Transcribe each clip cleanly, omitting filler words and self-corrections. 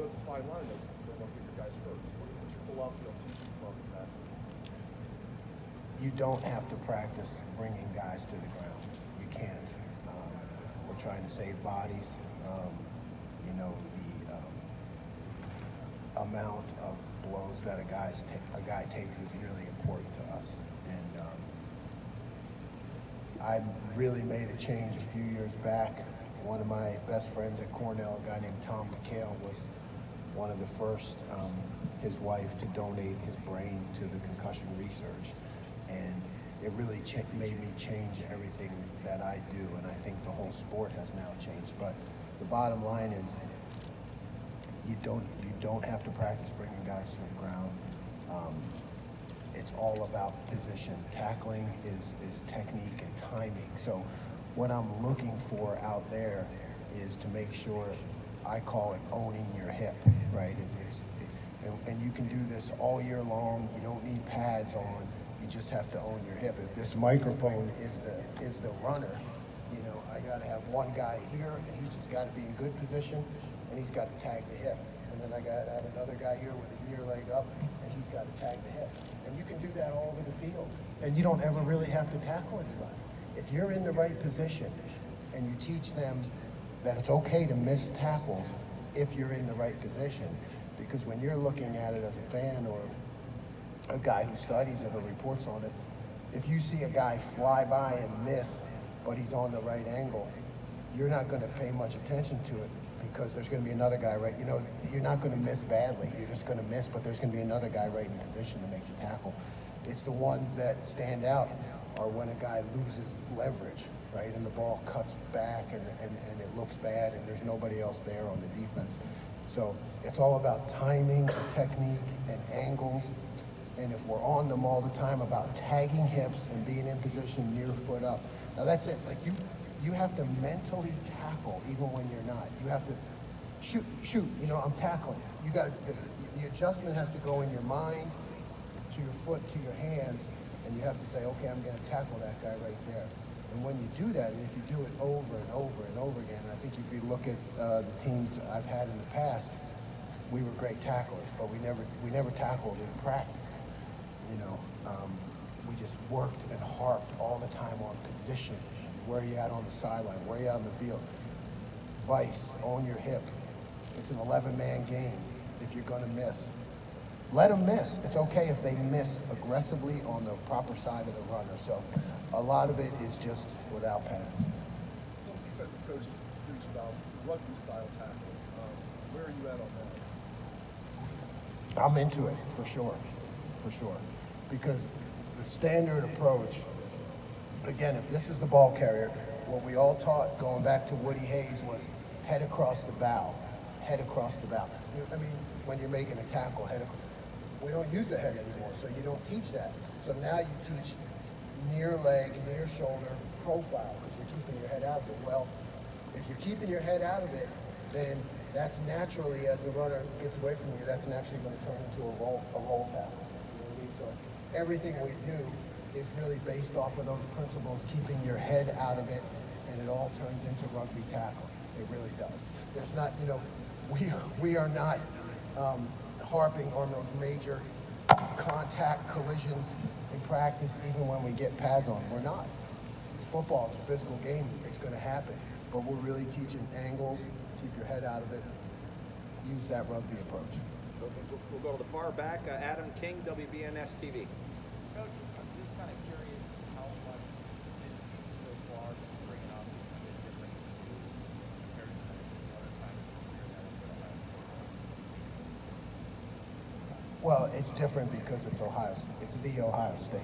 know it's a fine line that you don't want to get your guys hurt. Just what's your philosophy on teaching rugby tackling? You don't have to practice bringing guys to the ground. You can't. We're trying to save bodies. You know, the amount of blows that a guy takes is really important to us. And I really made a change a few years back. One of my best friends at Cornell, a guy named Tom McHale, was one of the first, his wife, to donate his brain to the concussion research. And it really made me change everything that I do, and I think the whole sport has now changed. But the bottom line is, you don't have to practice bringing guys to the ground. It's all about position. Tackling is technique and timing. So what I'm looking for out there is to make sure, I call it owning your hip, right? And you can do this all year long. You don't need pads on. You just have to own your hip. If this microphone is the runner, you know, I got to have one guy here, and he's just got to be in good position, and he's got to tag the hip. And then I got to have another guy here with his near leg up, and he's got to tag the hip. And you can do that all over the field, and you don't ever really have to tackle anybody. If you're in the right position, and you teach them that it's okay to miss tackles if you're in the right position, because when you're looking at it as a fan or a guy who studies it or reports on it, if you see a guy fly by and miss, but he's on the right angle, you're not going to pay much attention to it, because there's going to be another guy right, you know, you're not going to miss badly, you're just going to miss, but there's going to be another guy right in position to make the tackle. It's the ones that stand out are when a guy loses leverage, right, and the ball cuts back and it looks bad and there's nobody else there on the defense. So it's all about timing and technique and angles. And if we're on them all the time, about tagging hips and being in position near foot up. Now that's it. Like you have to mentally tackle even when you're not. You have to shoot. You know, I'm tackling. You got the adjustment has to go in your mind, to your foot, to your hands, and you have to say, okay, I'm going to tackle that guy right there. And when you do that, and if you do it over and over and over again, and I think if you look at the teams I've had in the past, we were great tacklers, but we never tackled in practice. You know, we just worked and harped all the time on position, where you at on the sideline, where you at on the field. Vice, own your hip. It's an 11-man game. If you're going to miss, let them miss. It's okay if they miss aggressively on the proper side of the runner. So a lot of it is just without pads. Some defensive coaches preach about rugby-style tackling. Where are you at on that? I'm into it, for sure. Because the standard approach, again, if this is the ball carrier, what we all taught going back to Woody Hayes was head across the bow. I mean, when you're making a tackle, we don't use the head anymore, so you don't teach that. So now you teach near leg, near shoulder, profile, because you're keeping your head out of it. Well, if you're keeping your head out of it, then that's naturally, as the runner gets away from you, that's naturally going to turn into a roll tackle. You know what I mean? So everything we do is really based off of those principles, keeping your head out of it, and it all turns into rugby tackle. It really does. There's not, you know, we are not harping on those major contact collisions in practice, even when we get pads on. We're not. It's football, it's a physical game, it's going to happen. But we're really teaching angles, keep your head out of it, use that rugby approach. We'll go to the far back. Adam King, WBNS TV. Coach, I'm just kind of curious how much this season so far, just bringing up a bit different compared to the other times Well, it's different because it's it's the Ohio State,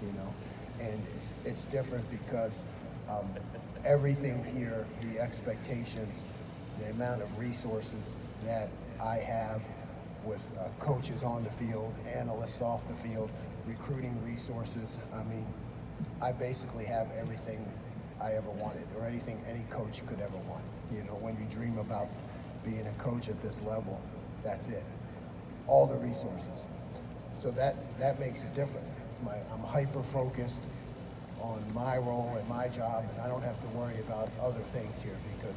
you know, and it's different because everything here, the expectations, the amount of resources that I have with coaches on the field, analysts off the field, recruiting resources. I mean, I basically have everything I ever wanted, or anything any coach could ever want. You know, when you dream about being a coach at this level, that's it. All the resources. So that makes it different. I'm hyper-focused on my role and my job, and I don't have to worry about other things here because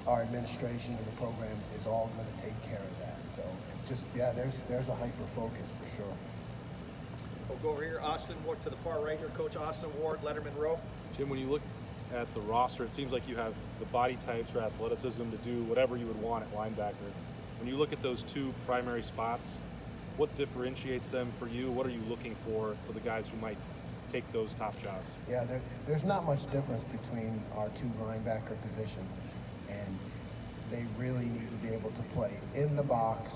our administration and the program is all going to take care of that. So it's just, yeah, there's a hyper focus for sure. We'll go over here, Austin Ward to the far right here, Coach Austin Ward, Letterman Row. Jim, when you look at the roster, it seems like you have the body types or athleticism to do whatever you would want at linebacker. When you look at those two primary spots, what differentiates them for you? What are you looking for the guys who might take those top jobs? Yeah, there's not much difference between our two linebacker positions, and they really need to be able to play in the box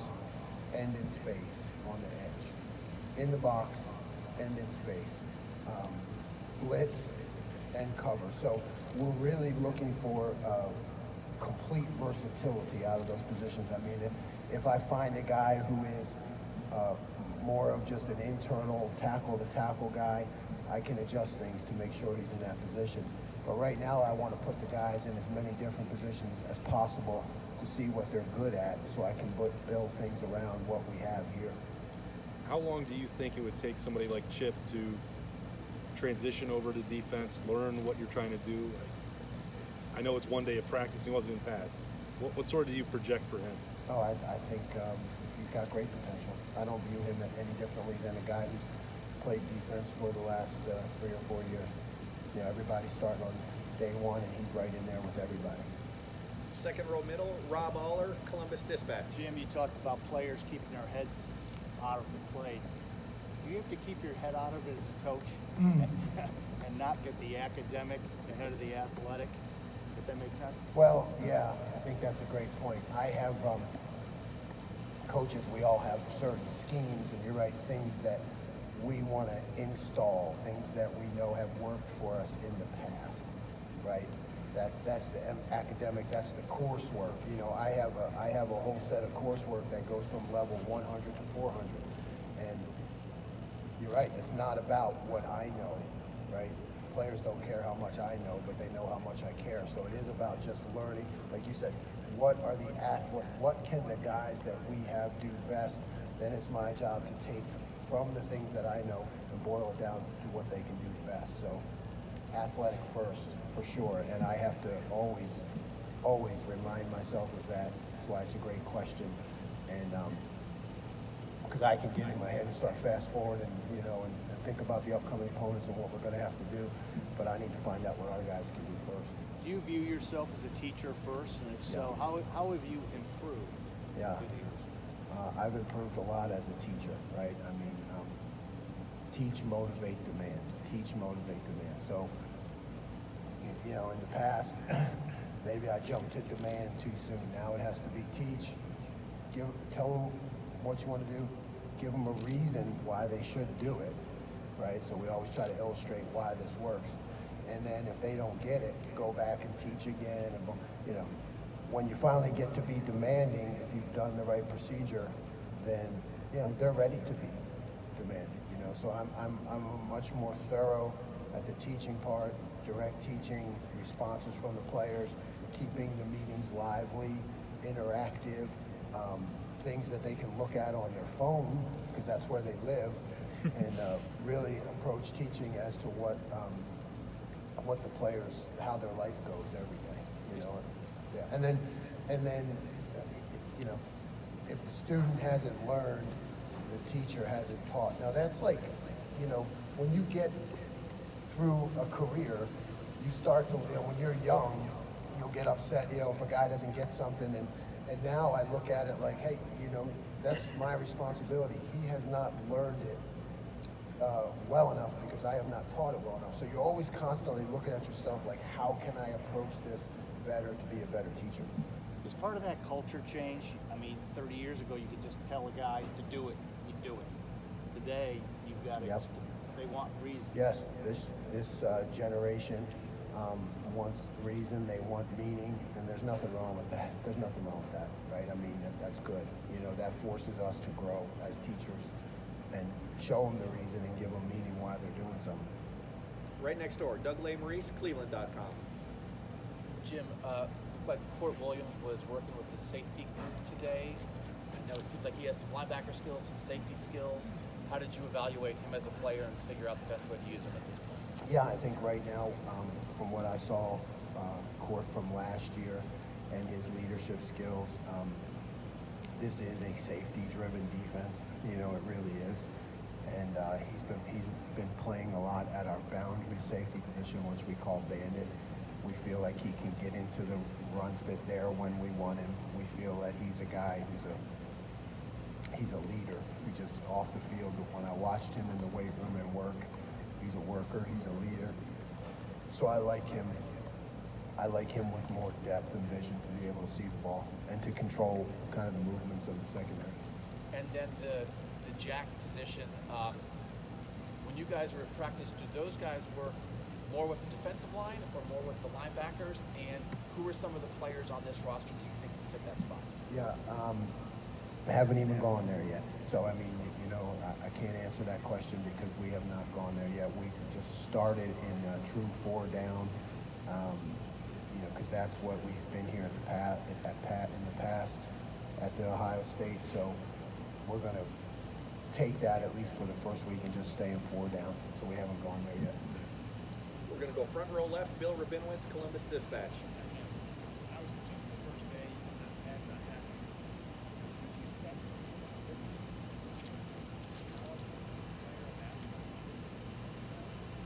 and in space on the edge. In the box and in space. Blitz and cover. So we're really looking for complete versatility out of those positions. I mean, if I find a guy who is more of just an internal tackle-to-tackle guy, I can adjust things to make sure he's in that position. But right now, I want to put the guys in as many different positions as possible to see what they're good at, so I can build things around what we have here. How long do you think it would take somebody like Chip to transition over to defense, learn what you're trying to do? I know it's one day of practice, he wasn't in pads. What sort do you project for him? Oh, I think he's got great potential. I don't view him any differently than a guy who's played defense for the last 3 or 4 years. You know, everybody's starting on day one, and he's right in there with everybody. Second row middle, Rob Aller, Columbus Dispatch. Jim, you talked about players keeping their heads out of the play. Do you have to keep your head out of it as a coach and not get the academic ahead of the athletic, if that makes sense? Well, yeah, I think that's a great point. I have coaches, we all have certain schemes, and you're right, things that we want to install, things that we know have worked for us in the past, right? That's the academic, that's the coursework. You know, I have a whole set of coursework that goes from level 100 to 400. And you're right, it's not about what I know, right? Players don't care how much I know, but they know how much I care. So it is about just learning, like you said, what can the guys that we have do best? Then it's my job to take from the things that I know and boil it down to what they can do best. So athletic first, for sure, and I have to always remind myself of that. That's why it's a great question, and because I can get in my head and start fast forward and and think about the upcoming opponents and what we're going to have to do, but I need to find out what our guys can do first. Do you view yourself as a teacher first, and if so, how have you improved? Yeah, I've improved a lot as a teacher, right? I mean, teach, motivate, demand. Teach, motivate, demand. So, in the past, maybe I jumped to demand too soon. Now it has to be teach, tell them what you want to do, give them a reason why they should do it, right? So we always try to illustrate why this works. And then if they don't get it, go back and teach again. And, when you finally get to be demanding, if you've done the right procedure, then, they're ready to be demanding, So I'm much more thorough at the teaching part, direct teaching, responses from the players, keeping the meetings lively, interactive, things that they can look at on their phone, because that's where they live, and really approach teaching as to what the players, how their life goes every day, Yeah. And then, if the student hasn't learned, the teacher hasn't taught. Now that's like, when you get through a career, you start to, when you're young, you'll get upset, if a guy doesn't get something, and now I look at it like, hey, that's my responsibility. He has not learned it well enough because I have not taught it well enough. So you're always constantly looking at yourself like, how can I approach this better to be a better teacher? Is part of that culture change? I mean, 30 years ago, you could just tell a guy to do it, you do it. Today, you've got to, they want reason. Yes, this generation wants reason, they want meaning, and there's nothing wrong with that. There's nothing wrong with that, right? I mean, that's good. That forces us to grow as teachers and show them the reason and give them meaning why they're doing something. Right next door, Doug Maurice, Cleveland.com. Jim, but Court Williams was working with the safety group today. I know it seems like he has some linebacker skills, some safety skills. How did you evaluate him as a player and figure out the best way to use him at this point? Yeah, I think right now, from what I saw, Court from last year, and his leadership skills. This is a safety-driven defense. You know, it really is. And he's been playing a lot at our boundary safety position, which we call bandit. We feel like he can get into the run fit there when we want him. We feel that he's a guy he's a leader. He just off the field. When I watched him in the weight room and work, he's a worker. He's a leader. So I like him. I like him with more depth and vision to be able to see the ball and to control kind of the movements of the secondary. And then the jack position. When you guys are at practice, do those guys work more with the defensive line or more with the linebackers? And who are some of the players on this roster do you think can fit that spot? Yeah, I haven't even gone there yet. So I mean, you know, I can't answer that question because we have not gone there yet. We just started in true 4 down. You know, because that's what we've been here in the past at the Ohio State. So we're going to take that at least for the first week and just stay in 4 down. So we haven't gone there yet. We're going to go front row left. Bill Rabinowitz, Columbus Dispatch. I was at the first day, and not happy. Did you sense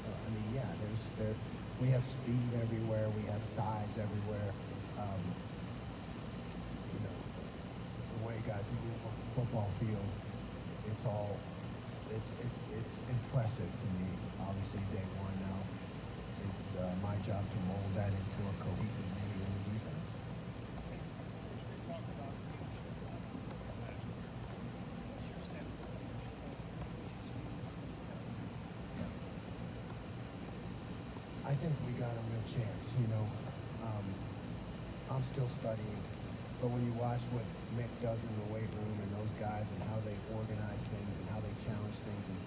I mean, yeah, we have speed everywhere, we have size everywhere. You know, the way guys move on the football field, it's impressive to me. Obviously, day one now, it's my job to mold that into a cohesive unit in the defense. we talked about leadership last year? What's your sense of leadership? I think we got a real chance, you know. I'm still studying, but when you watch what Mick does in the weight room and those guys and how they organize things and how they challenge things, and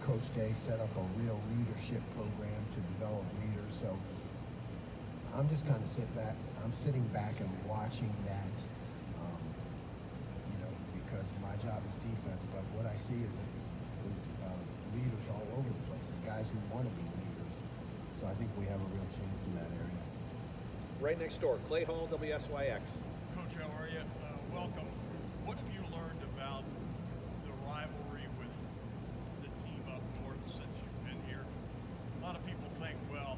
Coach Day set up a real leadership program to develop leaders. So I'm just kind of sitting back and watching that, you know, because my job is defense, but what I see is leaders all over the place and guys who want to be leaders. So I think we have a real chance in that area. Right next door, Clay Hall, WSYX. Coach, how are you? Welcome. What have you learned about the rivalry with the team up north since you've been here? A lot of people think, well,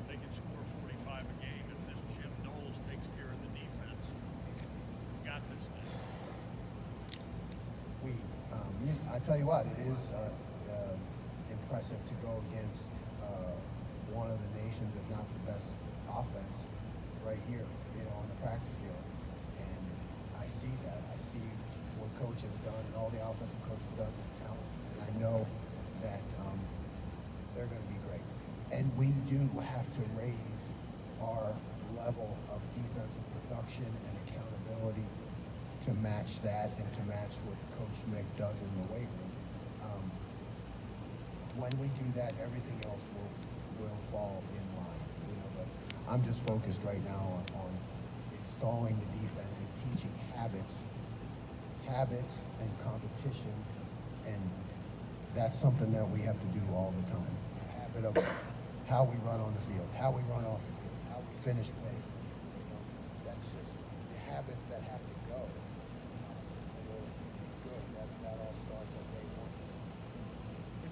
they can score 45 a game if this Jim Knowles takes care of the defense. We got this thing. I tell you what, it is impressive to go against one of the nations, if not the best offense, right here, you know, on the practice field. And I see that. I see what Coach has done and all the offensive coaches have done with talent. And I know that they're going to be great. And we do have to raise our level of defensive production and accountability to match that and to match what Coach Mick does in the weight room. When we do that, everything else will fall in line. You know, but I'm just focused right now on installing the defense and teaching habits and competition, and that's something that we have to do all the time. The habit of how we run on the field, how we run off the field, how we finish plays. You know, that's just the habits that have to go. In order to be good, that all starts on day one.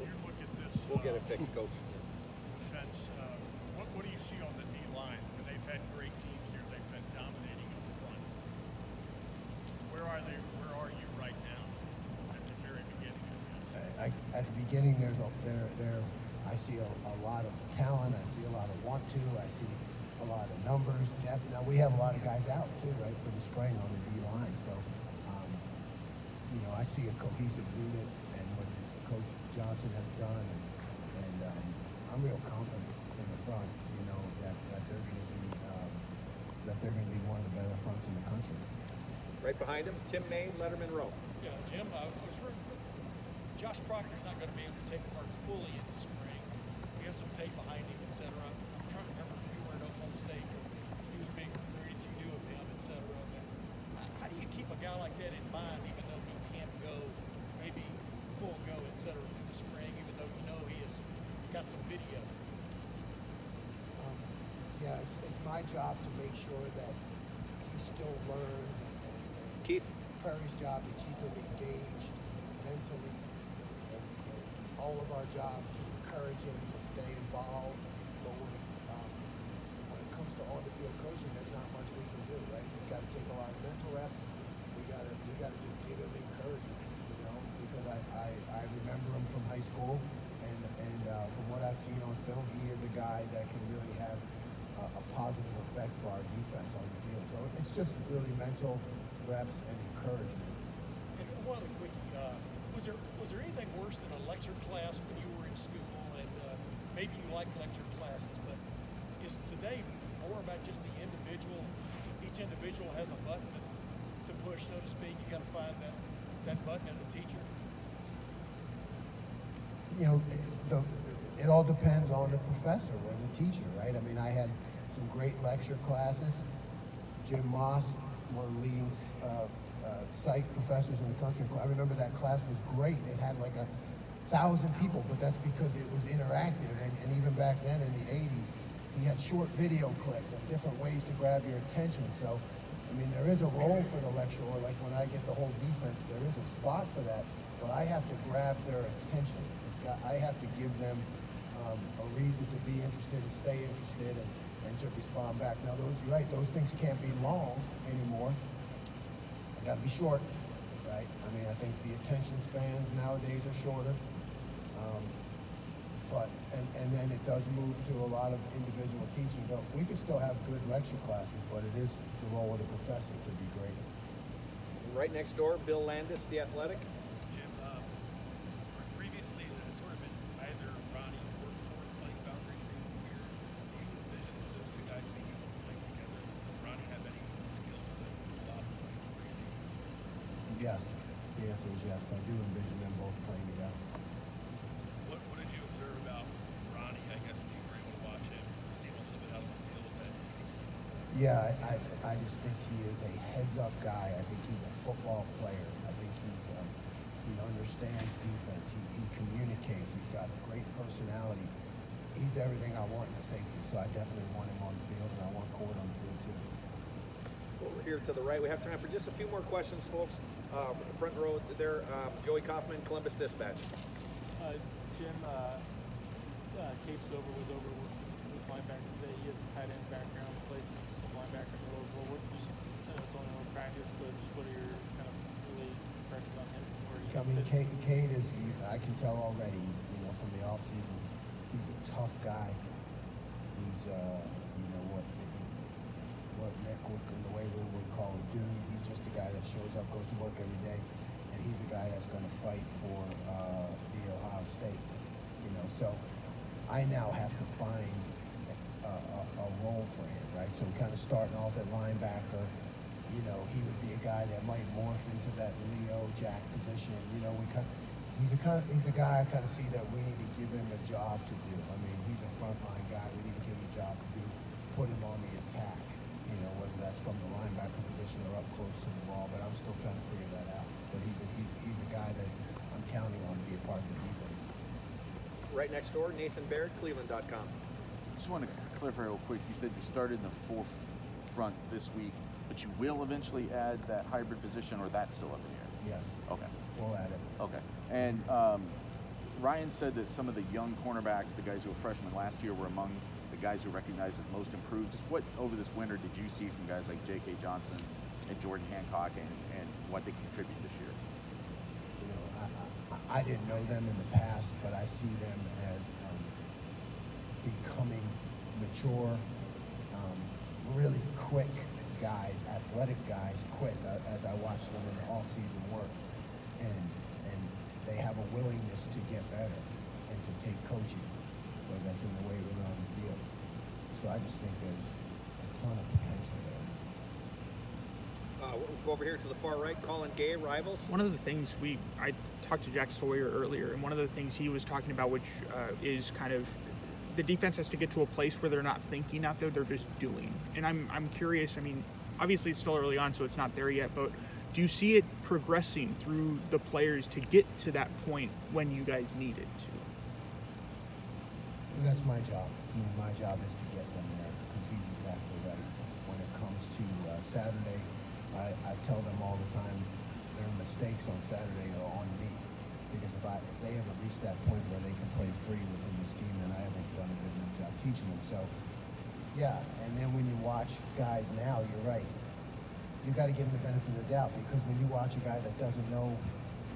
When you look at this We'll get it fixed, Coach. defense, what do you see on the D-line? When they've had great teams here, they've been dominating up front. Where are you right now at the very beginning of this? At the beginning, I see a lot of talent. I see a lot of want to. I see a lot of numbers, depth. Now we have a lot of guys out too, right, for the spring on the D line. So, you know, I see a cohesive unit and what Coach Johnson has done, and I'm real confident in the front. You know that they're going to be one of the better fronts in the country. Right behind him, Tim May, Letterman Row. Yeah, Jim, I was heard Josh Proctor's not going to be able to take part fully in the spring. He has some tape behind him, et cetera. I'm trying to remember if you were at Oklahoma State. He was a big recruit, you knew of him, et cetera. But how do you keep a guy like that in mind, even though he can't go, maybe full go, et cetera, through the spring, even though you know he has got some video? Yeah, Yeah, it's my job to make sure that he still learns, and Keith? Perry's job to keep him engaged mentally, and all of our jobs to encourage him to stay involved. But when it comes to on-the-field coaching, there's not much we can do, right? He's got to take a lot of mental reps. We gotta just give him encouragement, because I remember him from high school, and from what I've seen on film, he is a guy that can really have a positive effect for our defense on the field. So it's just really mental reps and encouragement. And one other quickie, was there anything worse than a lecture class when you were in school? And maybe you like lecture classes, but is today more about just the individual? Each individual has a button to push, so to speak. You got to find that button as a teacher. It all depends on the professor or the teacher, right? I mean, I had some great lecture classes. Jim Moss, one of the leading psych professors in the country. I remember that class was great. It had like 1,000 people, but that's because it was interactive. And even back then in the 80s, he had short video clips and different ways to grab your attention. So, I mean, there is a role for the lecturer. Like when I get the whole defense, there is a spot for that. But I have to grab their attention. I have to give them a reason to be interested and stay interested and to respond back. Now, you're right, those things can't be long anymore. They got to be short, right? I mean, I think the attention spans nowadays are shorter. And then it does move to a lot of individual teaching. But we can still have good lecture classes, but it is the role of the professor to be great. Right next door, Bill Landis, The Athletic. Jim, previously it's sort of been either Ronnie or Ford playing boundary safety here. Do you envision those two guys being able to play together? Does Ronnie have any skills that allow him to play free safety? Yes. The answer is yes. I do envision them both playing together. What did you observe about Ronnie, I guess, when you were able to watch him, see him a little bit out on the field? Yeah, I just think he is a heads-up guy. I think he's a football player. I think he understands defense. He communicates. He's got a great personality. He's everything I want in a safety, so I definitely want him on the field, and I want Cord on the field too. Over here to the right, we have time for just a few more questions, folks. Front row there, Joey Kaufman, Columbus Dispatch. Jim, Cape Silver was over with linebackers today. He has a tight end background, played some linebacker in the role as well. It's only one practice, but just what are your kind of early impressions on him? I mean, Cade is, I can tell already, from the offseason, he's a tough guy. He's, what Nick would, in the weight room, would call a dude. He's just a guy that shows up, goes to work every day, and he's a guy that's going to fight for the Ohio State. So I now have to find a role for him, right? So kind of starting off at linebacker, he would be a guy that might morph into that Leo Jack position. He's a guy I kind of see that we need to give him a job to do. I mean, he's a frontline guy. We need to give him a job to do, put him on the attack. Whether that's from the linebacker position or up close to the ball. But I'm still trying to figure that out. But he's a guy that I'm counting on to be a part of the defense. Right next door, Nathan Baird, Cleveland.com. Just want to clarify real quick. You said you started in the fourth front this week, but you will eventually add that hybrid position, or that's still up in the air? Yes. Okay. We'll add it. Okay. And Ryan said that some of the young cornerbacks, the guys who were freshmen last year, were among the guys who recognized as most improved. Just what over this winter did you see from guys like J.K. Johnson and Jordan Hancock, and what they contribute this year? I didn't know them in the past, but I see them as becoming mature, really quick guys, athletic guys, quick, as I watch them in the off-season work. And they have a willingness to get better and to take coaching, whether that's in the weight room or on the field. So I just think there's a ton of potential there. We'll go over here to the far right, Colin Gay, Rivals. One of the things I talked to Jack Sawyer earlier, and one of the things he was talking about, which is kind of the defense has to get to a place where they're not thinking out there, they're just doing. And I'm curious, I mean, obviously it's still early on, so it's not there yet, but do you see it progressing through the players to get to that point when you guys need it to? That's my job. I mean, my job is to get them there, because he's exactly right. When it comes to Saturday, I tell them all the time, their mistakes on Saturday are on me. Because if they ever reach that point where they can play free within the scheme, then I haven't done a good enough job teaching them. So, yeah, and then when you watch guys now, you're right. You got to give them the benefit of the doubt, because when you watch a guy that doesn't know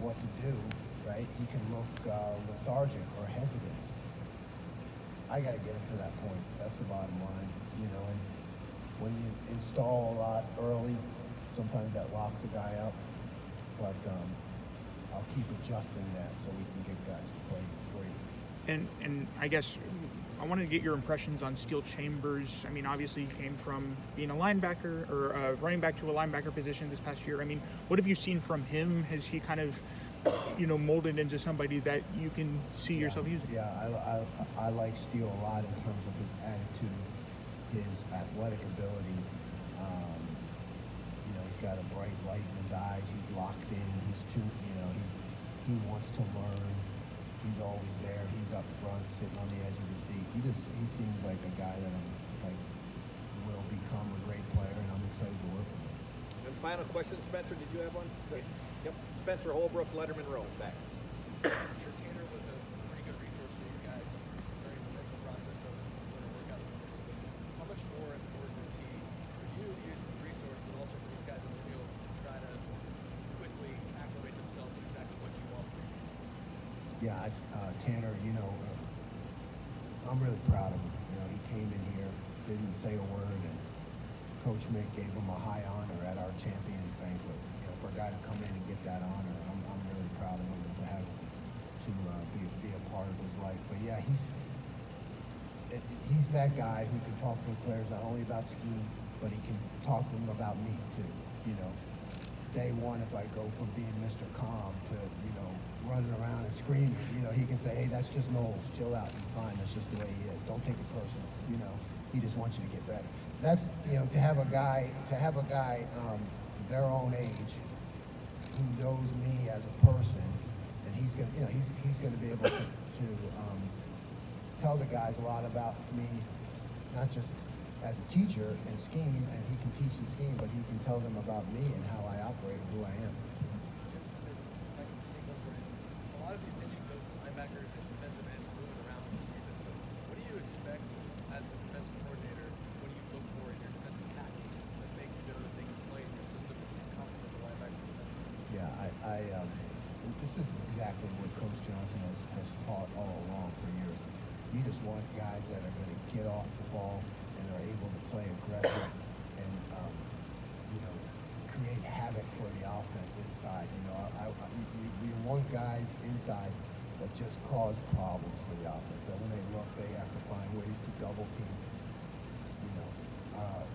what to do, right, he can look lethargic or hesitant. I got to get him to that point. That's the bottom line, you know. And when you install a lot early, sometimes that locks a guy up. But I'll keep adjusting that so we can get guys to play free. And I guess I wanted to get your impressions on Steel Chambers. I mean, obviously he came from being a linebacker or running back to a linebacker position this past year. I mean, what have you seen from him? Has he kind of, molded into somebody that you can see yourself using? Yeah, I like Steel a lot in terms of his attitude, his athletic ability. He's got a bright light in his eyes. He's locked in. He's he wants to learn. He's always there. He's up front, sitting on the edge of the seat. He seems like a guy that will become a great player, and I'm excited to work with him. And final question, Spencer, did you have one? Yep. Spencer Holbrook, Letterman Row, back. Sure, Tanner was a pretty good resource for these guys during the mental process of winter workouts. How much more important is he for you to use as a resource, but also for these guys on the field to try to quickly acclimate themselves to exactly what you want? Yeah, Tanner, I'm really proud of him. He came in here, didn't say a word, and Coach Mick gave him a high honor at our Champions Banquet. For a guy to come in and get that honor, I'm really proud of him, and to have be a part of his life. But yeah, he's that guy who can talk to the players not only about scheme, but he can talk to them about me too. Day one, if I go from being Mr. Calm to running around and screaming, he can say, hey, that's just Knowles, chill out, he's fine, that's just the way he is, don't take it personal. He just wants you to get better. That's to have a guy their own age who knows me as a person, and he's gonna be able to tell the guys a lot about me, not just as a teacher and scheme, and he can teach the scheme, but he can tell them about me and how I operate and who I am. A lot of you mentioned those linebackers and defensive ends moving around this season. What do you expect as the defensive coordinator? What do you look for in your defensive package that makes you know that they can play in your system and comfortable with the linebacker defense? Yeah, this is exactly what Coach Johnson has taught all along for years. You just want guys that are going to get off the ball and are able to play aggressive and create havoc for the offense inside. You want guys inside that just cause problems for the offense. That when they look, they have to find ways to double team.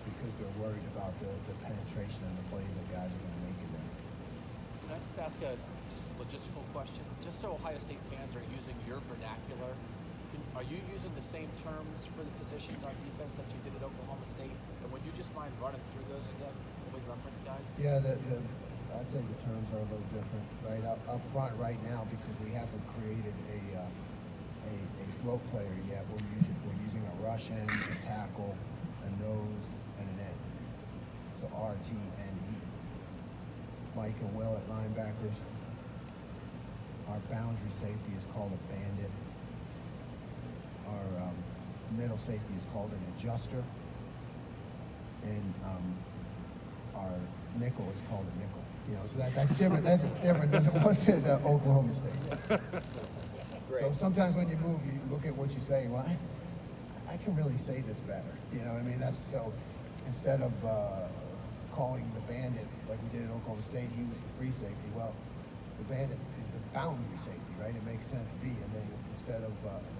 Because they're worried about the penetration and the plays that guys are going to make in there. Can I just ask a logistical question? Just so Ohio State fans are using your vernacular, are you using the same terms for the positions on defense that you did at Oklahoma State? And would you just mind running through those again when we reference guys? Yeah, I'd say the terms are a little different, right? Up front right now, because we haven't created a float player yet. We're using a rush end, a tackle, a nose, and an end. So RT and E. Mike and Will at linebackers. Our boundary safety is called a bandit. Our middle safety is called an adjuster. And our nickel is called a nickel. So that's different. That's different than it was at Oklahoma State. So sometimes when you move, you look at what you say. Well, I can really say this better. That's so. Instead of calling the bandit like we did at Oklahoma State, he was the free safety. Well, the bandit is the boundary safety, right? It makes sense B. And then instead of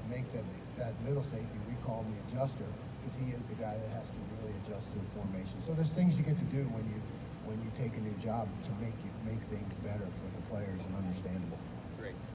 make that middle safety, we call him the adjuster, because he is the guy that has to really adjust to the formation. So there's things you get to do when you take a new job to make things better for the players and understandable. Great.